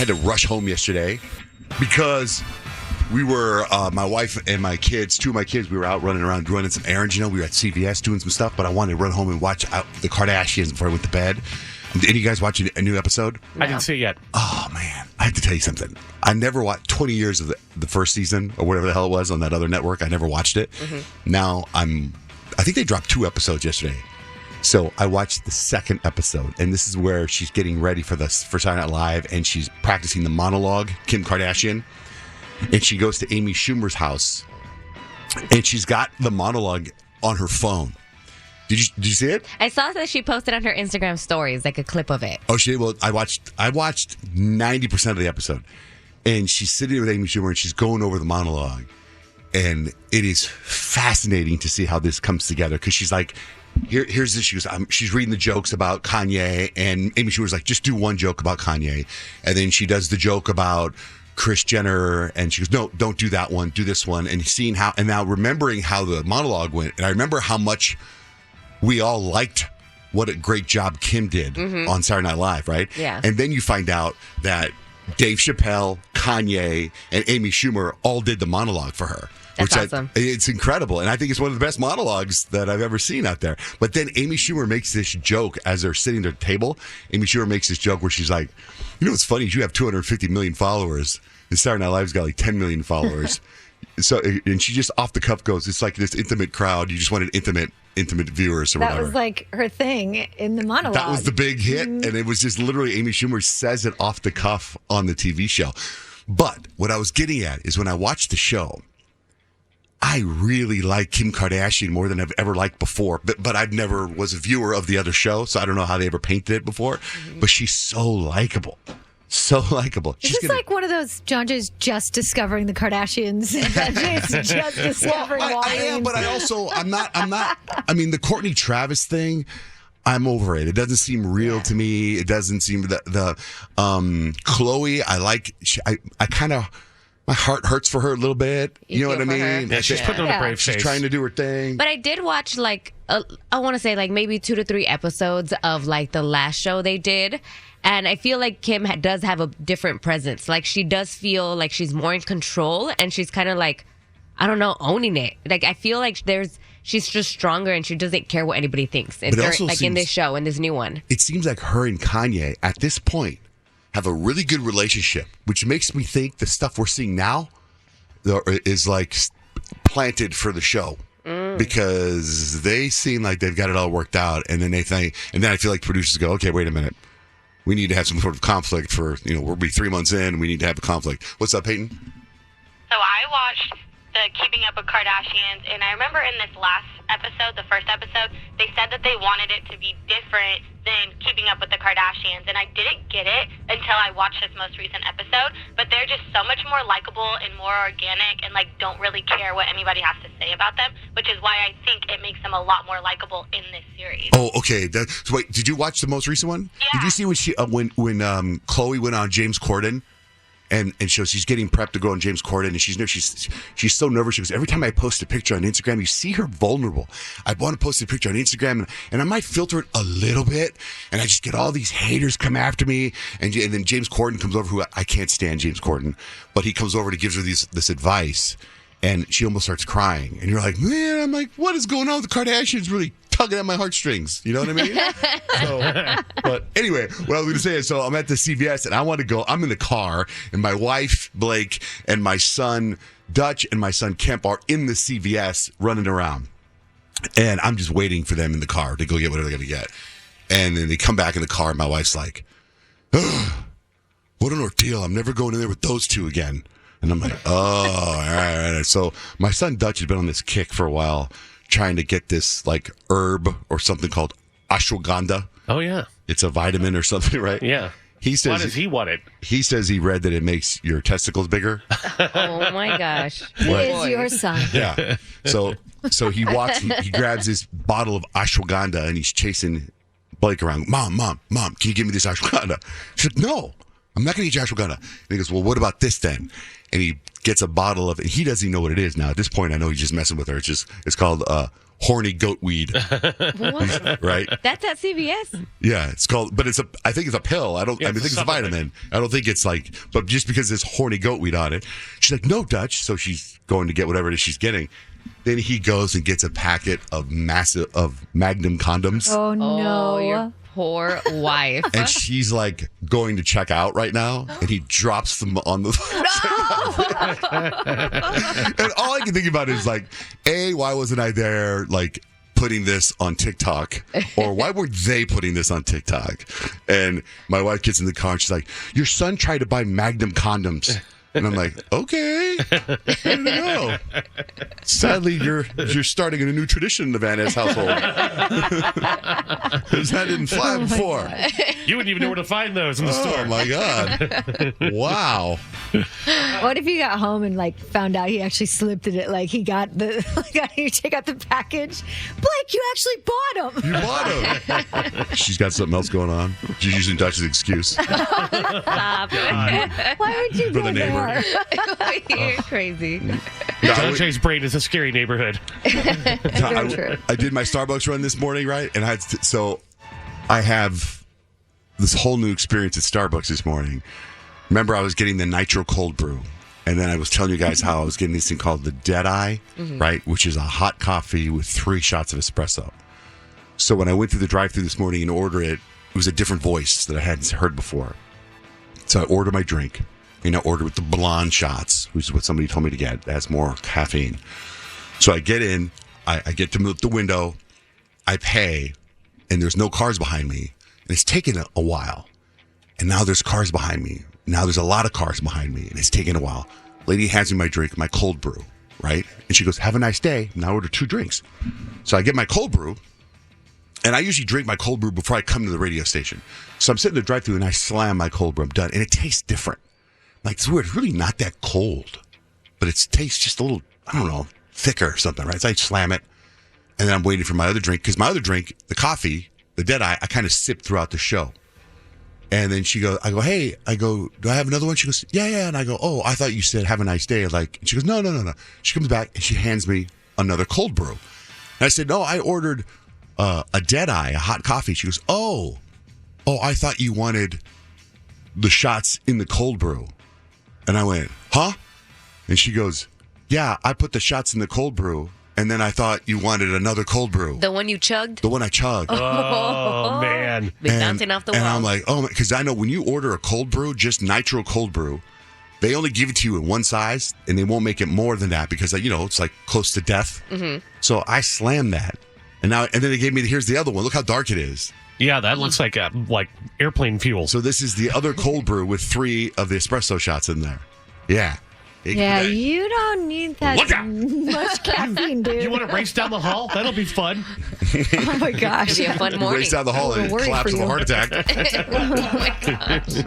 had to rush home yesterday because we were, my wife and my kids, two of my kids, we were out running around running some errands. You know, we were at CVS doing some stuff, but I wanted to run home and watch the Kardashians before I went to bed. Did any of you guys watch a new episode? No. I didn't see it yet. Oh, man. I have to tell you something. I never watched 20 years of the first season or whatever the hell it was on that other network. I never watched it. Mm-hmm. Now I think they dropped 2 episodes yesterday. So I watched the second episode, and this is where she's getting ready for Saturday Night Live, and she's practicing the monologue, Kim Kardashian, and she goes to Amy Schumer's house, and she's got the monologue on her phone. Did you see it? I saw that she posted on her Instagram stories, like a clip of it. Oh, she did? Well, I watched 90% of the episode, and she's sitting with Amy Schumer, and she's going over the monologue, and it is fascinating to see how this comes together, because she's like, here's this. She goes, she's reading the jokes about Kanye, and Amy Schumer's like, just do one joke about Kanye, and then she does the joke about Kris Jenner, and she goes, no, don't do that one, do this one, and seeing how, and now remembering how the monologue went, and I remember how much we all liked what a great job Kim did on Saturday Night Live, right? Yeah. And then you find out that Dave Chappelle, Kanye, and Amy Schumer all did the monologue for her. That's awesome. It's incredible. And I think it's one of the best monologues that I've ever seen out there. But then Amy Schumer makes this joke as they're sitting at the table. Amy Schumer makes this joke where she's like, you know what's funny is you have 250 million followers. And Saturday Night Live's got like 10 million followers. So, and she just off the cuff goes, it's like this intimate crowd. You just wanted intimate viewers or whatever. That was like her thing in the monologue. That was the big hit. And it was just literally Amy Schumer says it off the cuff on the TV show. But what I was getting at is when I watched the show, I really like Kim Kardashian more than I've ever liked before. But I've never was a viewer of the other show, so I don't know how they ever painted it before. But she's so likable. So likable. Is this like one of those Johnjay's just discovering the Kardashians? Johnjay's just discovering I am, but I'm not. I mean, the Kourtney Travis thing, I'm over it. It doesn't seem real to me. It doesn't seem the Khloe. I kind of. My heart hurts for her a little bit. You know what I mean? Yeah, she's putting on a brave face. She's trying to do her thing. But I did watch I want to say maybe 2 to 3 episodes of the last show they did. And I feel like Kim does have a different presence. Like she does feel like she's more in control, and she's kind of I don't know, owning it. Like I feel like she's just stronger, and she doesn't care what anybody thinks. In this show, in this new one. It seems like her and Kanye at this point have a really good relationship, which makes me think the stuff we're seeing now is planted for the show. Because they seem like they've got it all worked out, and then I feel like producers go, okay, wait a minute. We need to have some sort of conflict we'll be 3 months in, we need to have a conflict. What's up, Peyton? So I watched the Keeping Up with Kardashians, and I remember in this last episode, the first episode, they said that they wanted it to be different than Keeping Up with the Kardashians, and I didn't get it until I watched this most recent episode, but they're just so much more likable and more organic and don't really care what anybody has to say about them, which is why I think it makes them a lot more likable in this series. Oh, okay. So wait, did you watch the most recent one? Yeah. Did you see when Khloe went on James Corden? And so she's getting prepped to go on James Corden, and she's so nervous. She goes, every time I post a picture on Instagram, you see her vulnerable. I want to post a picture on Instagram, and I might filter it a little bit, and I just get all these haters come after me. And then James Corden comes over, who I can't stand James Corden, but he comes over and he gives her this advice, and she almost starts crying. And you're like, man, I'm like, what is going on with the Kardashians? Really tugging at my heartstrings. You know what I mean? But anyway, what I was going to say is, so I'm at the CVS and I want to go. I'm in the car, and my wife, Blake, and my son, Dutch, and my son, Kemp, are in the CVS running around. And I'm just waiting for them in the car to go get whatever they're going to get. And then they come back in the car, and my wife's like, oh, what an ordeal. I'm never going in there with those two again. And I'm like, oh, all right. So my son, Dutch, has been on this kick for a while, trying to get this herb or something called ashwagandha. Oh, yeah. It's a vitamin or something, right? Yeah. He says, why does he want it? He says he read that it makes your testicles bigger. Oh, my gosh. He is your son. Yeah. So he walks, he grabs this bottle of ashwagandha, and he's chasing Blake around. Mom, can you give me this ashwagandha? She's like, no, I'm not going to eat your ashwagandha. And he goes, well, what about this then? And he gets a bottle of it. He doesn't even know what it is now. At this point, I know he's just messing with her. It's called horny goat weed, What? right? That's at CVS. Yeah, it's called, but I think it's a pill. I think it's a vitamin. I don't think it's like, but just because there's horny goat weed on it. She's like, no, Dutch. So she's going to get whatever it is she's getting. Then he goes and gets a packet of Magnum condoms. Oh, no. Oh, your poor wife. And she's like going to check out right now, and he drops them on the. And all I can think about is like, A, why wasn't I there? Like putting this on TikTok, or why were they putting this on TikTok? And my wife gets in the car and she's like, your son tried to buy Magnum condoms. And I'm like, okay, I don't know. Sadly, you're starting a new tradition in the Van Ness household. Because that didn't fly before. You wouldn't even know where to find those in the store. Oh my God! Wow. What if you got home and like found out he actually slipped in it? Like he got the, you take out the package. Blake, you actually bought them. You bought them. She's got something else going on. She's using Dutch's excuse. Stop it. Why would you For go the neighbor. there? You're crazy. Johnjay's brain is a scary neighborhood. I did my Starbucks run this morning, right? And so I have this whole new experience at Starbucks this morning. Remember, I was getting the nitro cold brew. And then I was telling you guys how I was getting this thing called the Deadeye, right? Which is a hot coffee with 3 shots of espresso. So when I went through the drive-thru this morning and ordered it, it was a different voice that I hadn't heard before. So I ordered my drink. I ordered with the blonde shots, which is what somebody told me to get. That's more caffeine. So I get in, I get to the window, I pay, and there's no cars behind me. And it's taken a while. And now there's cars behind me. Now there's a lot of cars behind me, and it's taken a while. Lady hands me my drink, my cold brew, right? And she goes, have a nice day. And I order 2 drinks. So I get my cold brew, and I usually drink my cold brew before I come to the radio station. So I'm sitting in the drive-thru, and I slam my cold brew. I'm done. And it tastes different. Like, it's weird. It's really not that cold, but it tastes just a little, I don't know, thicker or something, right? So I slam it, and then I'm waiting for my other drink, because my other drink, the coffee, the Deadeye, I kind of sip throughout the show. And then I go, hey, do I have another one? She goes, yeah. And I go, oh, I thought you said have a nice day. Like, and she goes, no. She comes back, and she hands me another cold brew. And I said, no, I ordered a Deadeye, a hot coffee. She goes, oh, I thought you wanted the shots in the cold brew. And I went, huh? And she goes, yeah, I put the shots in the cold brew, and then I thought you wanted another cold brew. The one you chugged? The one I chugged. Oh, man. Been bouncing off the wall. And I'm like, oh, because I know when you order a cold brew, just nitro cold brew, they only give it to you in one size, and they won't make it more than that because, it's like close to death. Mm-hmm. So I slammed that. And then they gave me, here's the other one. Look how dark it is. Yeah, that looks like airplane fuel. So this is the other cold brew with 3 of the espresso shots in there. Yeah. Yeah, you don't need that much caffeine, dude. You want to race down the hall? That'll be fun. Oh my gosh. It'll be a fun morning. Race down the hall and worried collapse for of a you. heart attack. Oh my gosh.